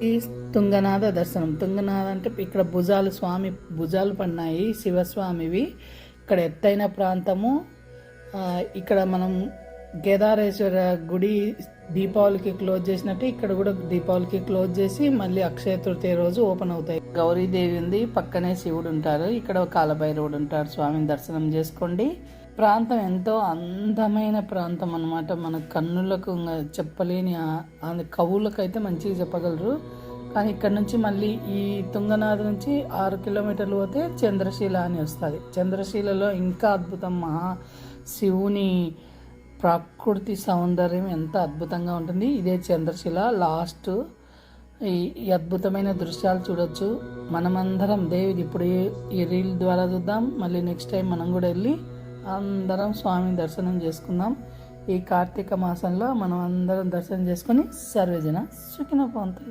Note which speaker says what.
Speaker 1: ఈ తుంగనాథ దర్శనం. తుంగనాథ అంటే ఇక్కడ భుజాలు, స్వామి భుజాలు పడినాయి శివస్వామివి. ఇక్కడ ఎత్తైన ప్రాంతము. ఇక్కడ మనం కేదారేశ్వర గుడి దీపావళికి క్లోజ్ చేసినట్టు ఇక్కడ కూడా దీపావళికి క్లోజ్ చేసి మళ్ళీ అక్షయ తృతీయ రోజు ఓపెన్ అవుతాయి. గౌరీదేవి ఉంది, పక్కనే శివుడు ఉంటారు, ఇక్కడ కాలభైరవుడు ఉంటారు. స్వామిని దర్శనం చేసుకోండి. ప్రాంతం ఎంతో అందమైన ప్రాంతం అన్నమాట. మన కన్నులకు చెప్పలేని కవులకైతే మంచిగా చెప్పగలరు. కానీ ఇక్కడ నుంచి మళ్ళీ ఈ తుంగనాథ నుంచి 6 కిలోమీటర్లు పోతే చంద్రశీల అని వస్తుంది. చంద్రశీలలో ఇంకా అద్భుతం, శివుని ప్రకృతి సౌందర్యం ఎంత అద్భుతంగా ఉంటుంది. ఇదే చంద్రశిల లాస్ట్. ఈ అద్భుతమైన దృశ్యాలు చూడొచ్చు. మనమందరం దేవిది ఇప్పుడు ఈ రీల్ ద్వారా చూద్దాం. మళ్ళీ నెక్స్ట్ టైం మనం కూడా వెళ్ళి అందరం స్వామిని దర్శనం చేసుకుందాం. ఈ కార్తీక మాసంలో మనం అందరం దర్శనం చేసుకొని సర్వేజన సుఖినో భవంతు.